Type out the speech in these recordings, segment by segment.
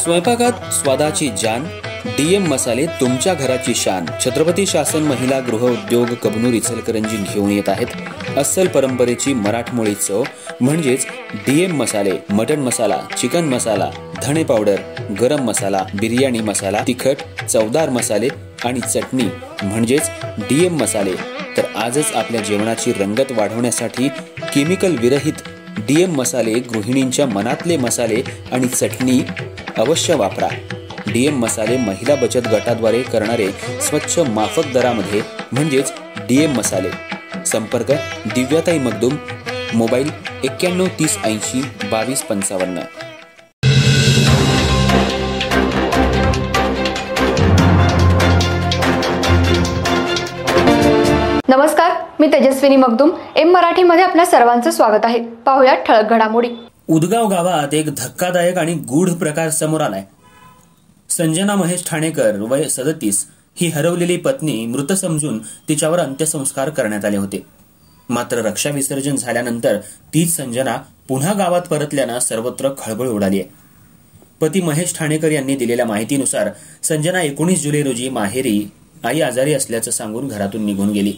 स्वयंपाकात स्वादाची जान, डीएम मसाले तुमच्या घराची शान. छत्रपती शासन महिला गृह उद्योग कबनूर इचलकरंजी घेऊन येत आहेत अस्सल परंपरेची मराठमोळी चव म्हणजेच डीएम मसाले. मटन मसाला, चिकन मसाला, धणे पावडर, गरम मसाला, बिर्याणी मसाला, तिखट चवदार मसाले आणि चटणी म्हणजेच डीएम मसाले. तर आजच आपल्या जेवणाची रंगत वाढवण्यासाठी केमिकल विरहित डीएम मसाले, गृहिणींच्या मनातले मसाले आणि चटणी अवश्य वापरा. डीएम मसाले महिला बचत गटाद्वारे करणारे स्वच्छ माफक दरामध्ये म्हणजेच डीएम मसाले. संपर्क दिव्याताई मगदूम, मोबाईल 91 30 80 22 55. नमस्कार, मी तेजस्विनी मगदूम. एम मराठीमध्ये आपल्या सर्वांचं स्वागत आहे. पाहूया ठळक घडामोडी. उदगाव गावात एक धक्कादायक आणि गूढ प्रकार समोर आलाय. संजना महेश ठाणेकर वय 37 ही हरवलेली पत्नी मृत समजून तिच्यावर अंत्यसंस्कार करण्यात आले होते. मात्र रक्षा विसर्जन झाल्यानंतर तीच संजना पुन्हा गावात परतल्यानं सर्वत्र खळबळ उडाली आहे. पती महेश ठाणेकर यांनी दिलेल्या माहितीनुसार संजना 19 जुलै रोजी माहेरी आई आजारी असल्याचं सांगून घरातून निघून गेली.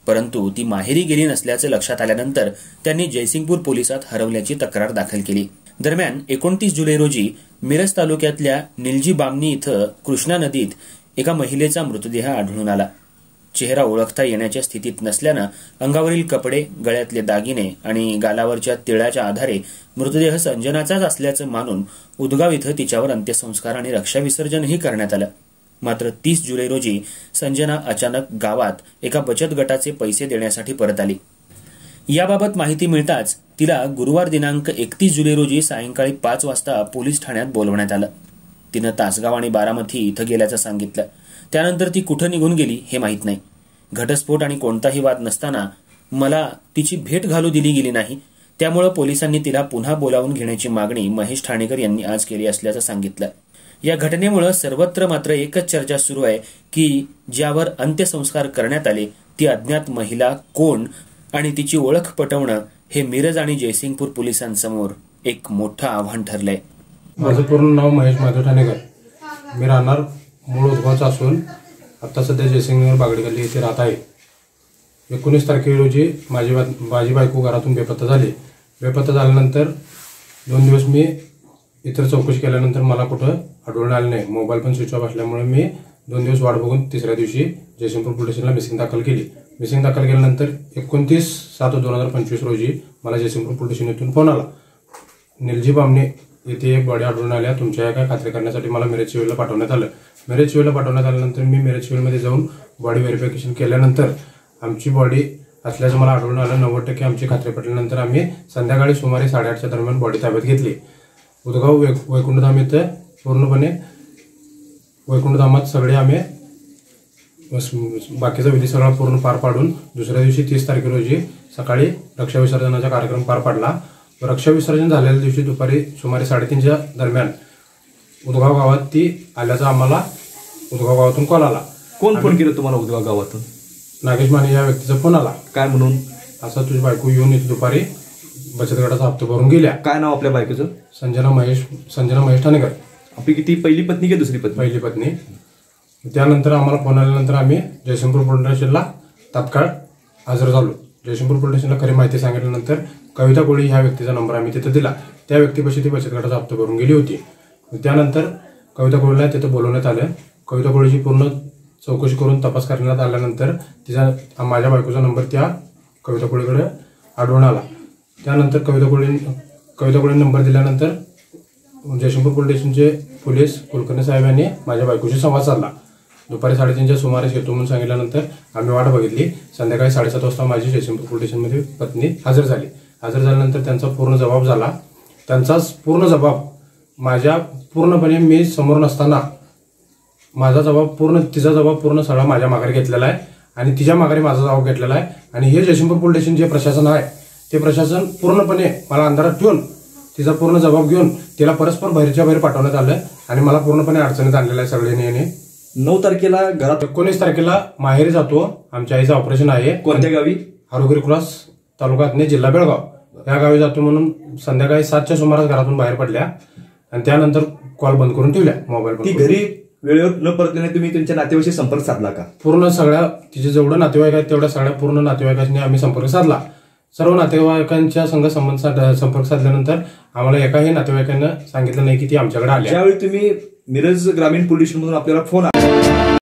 परंतु ती माहेरी गेली नसल्याचं लक्षात आल्यानंतर त्यांनी जयसिंगपूर पोलिसात हरवल्याची तक्रार दाखल केली. दरम्यान 29 जुलै रोजी मिरज तालुक्यातल्या निलजी बामणी इथं कृष्णा नदीत एका महिलेचा मृतदेह आढळून आला. चेहरा ओळखता येण्याच्या स्थितीत नसल्यानं अंगावरील कपडे, गळ्यातले दागिने आणि गालावरच्या तिळाच्या आधारे मृतदेह संजनाचाच असल्याचं मानून उदगाव इथं तिच्यावर अंत्यसंस्कार आणि रक्षा विसर्जनही करण्यात आलं. मात्र 30 जुलै रोजी संजना अचानक गावात एका बचत गटाचे पैसे देण्यासाठी परत आली. याबाबत माहिती मिळताच तिला गुरुवार दिनांक 31 जुलै रोजी सायंकाळी 5 वाजता पोलीस ठाण्यात बोलवण्यात आलं. तिनं तासगाव आणि बारामती इथं गेल्याचं सांगितलं. त्यानंतर ती कुठं निघून गेली हे माहीत नाही. घटस्फोट आणि कोणताही वाद नसताना मला तिची भेट घालू दिली गेली नाही. त्यामुळे पोलिसांनी तिला पुन्हा बोलावून घेण्याची मागणी महेश ठाणेकर यांनी आज केली असल्याचं सांगितलं. या घटनेमुळे सर्वत्र मात्र एकच चर्चा सुरू आहे की ज्यावर अंत्यसंस्कार करण्यात आले ती अज्ञात महिला कोण आणि तिची ओळख पटवणं हे मिरज आणि जयसिंगपूर पोलिसांसमोर एक मोठं आव्हान ठरलंय. माझं पूर्ण नाव महेश माधव ठाणेकर. मी राहणार मूळ उदगावचा असून आता सध्या जयसिंगनगर बागडी गल्ली येथे राहत आहे. 19 तारखे रोजी माझी बायको घरातून बेपत्ता झाली. बेपत्ता झाल्यानंतर 2 दिवस मी इतर चौकशी केल्यानंतर मला कुठं आढळून आलं नाही. मोबाईल पण स्विच ऑफ असल्यामुळे मी 2 दिवस वाट बघून तिसऱ्या दिवशी जयसिंगपूर पोलीस स्टेशनला मिसिंग दाखल केली. मिसिंग दाखल केल्यानंतर 29/7/2025 रोजी मला जयसिंगपूर पोलीस स्टेशन इथून फोन आला. निलजी बामणे येथे एक बॉडी आढळून आल्या, तुमच्या काय खात्री करण्यासाठी मला मिरज सिव्हिलला पाठवण्यात आलं. मिरज सिव्हिलला पाठवण्यात आल्यानंतर मी मिरज सिव्हिलमध्ये जाऊन बॉडी व्हेरिफिकेशन केल्यानंतर आमची बॉडी असल्याचं मला आढळून आलं. 90% आमची खात्री पटल्यानंतर आम्ही संध्याकाळी सुमारे 8:30च्या दरम्यान बॉडी ताब्यात घेतली. उदगाव वैकुंठधाम इथं पूर्णपणे वैकुंठधामात सगळे आम्ही बाकीचा विधी सगळा पूर्ण पार पाडून दुसऱ्या दिवशी 30 तारखे रोजी सकाळी रक्षा विसर्जनाचा कार्यक्रम पार पाडला. रक्षा विसर्जन झालेल्या दिवशी दुपारी सुमारे 3:30च्या दरम्यान उदगाव गावात ती आल्याचा आम्हाला उदगाव गावातून कॉल आला. कोण फोन केलं तुम्हाला उदगाव गावातून? नागेश माने या व्यक्तीचा फोन आला. काय म्हणून? असं तुझी बायको येऊन इथे दुपारी बचत गटाचा हप्ता भरून गेल्या. काय नाव आपल्या बायकोचं? संजना महेश ठाणेकर. आपली किती पहिली पत्नी की दुसरी पत्नी? पहिली पत्नी. त्यानंतर आम्हाला फोन आल्यानंतर आम्ही जयसिंगपूर पोलीस स्टेशनला तात्काळ हजर झालो. जयसिंगपूर पोलीस स्टेशनला खरी माहिती सांगितल्यानंतर कविता कोळी ह्या व्यक्तीचा नंबर आम्ही तिथे दिला. त्या व्यक्तीपाशी ती बचत गटाचा हप्ता भरून गेली होती. त्यानंतर कविता कोळीला तिथे बोलवण्यात आलं. कविता कोळीची पूर्ण चौकशी करून तपास करण्यात आल्यानंतर माझ्या बायकोचा नंबर त्या कविता कोळीकडे आढळून आला. त्यानंतर कविता कोळी नंबर दिल्यानंतर जयसिंगपूर पोलीस स्टेशनचे पोलीस कुलकर्णी साहेब यांनी माझ्या बायकोशी संवाद साधला. दुपारी 3:30च्या सुमारास येतो म्हणून सांगितल्यानंतर आम्ही वाट बघितली. संध्याकाळी 7:30 वाजता माझी जयसिंगपूर पोलीस स्टेशनमध्ये पत्नी हजर झाली. हजर झाल्यानंतर त्यांचा पूर्ण जबाब झाला. त्यांचाच पूर्ण जबाब माझ्या पूर्णपणे मी समोर नसताना तिचा जबाब पूर्ण सगळा माझ्या माघारी घेतलेला आहे आणि तिच्या माघारी माझा जबाब घेतलेला आहे. आणि हे जयसिंगपूर पोलीस स्टेशन जे प्रशासन आहे ते प्रशासन पूर्णपणे मला अंधारात ठेवून तिचा पूर्ण जबाब घेऊन तिला परस्पर बाहेरच्या बाहेर पाठवण्यात आलं आणि मला पूर्णपणे अडचणीत आणलेलं आहे सगळ्यांनी. 9 तारखेला घरात 19 तारखेला माहेरी जातो. आमच्या आईचं ऑपरेशन आहे. कोणत्या गावी? हरोगिरी क्रॉस, तालुका जिल्हा बेळगाव या गावी जातो म्हणून संध्याकाळी 7च्या सुमारास घरातून बाहेर पडल्या. आणि त्यानंतर कॉल बंद करून ठेवल्या मोबाईल ती घरी वेळेवर न परतल्याने तुम्ही त्यांच्या नातेवाईकाशी संपर्क साधला का? पूर्ण सगळ्या तिचे जेवढं नातेवाईक आहेत तेवढ्या सगळ्या पूर्ण नातेवाईकांनी आम्ही संपर्क साधला. सर्व नातेवाईकांच्या संपर्क साधल्यानंतर आम्हाला एकाही नातेवाईकांना सांगितलं नाही की ती आमच्याकडे आली. ज्यावेळी तुम्ही मिरज ग्रामीण पोलीस स्टेशनमधून आपल्याला फोन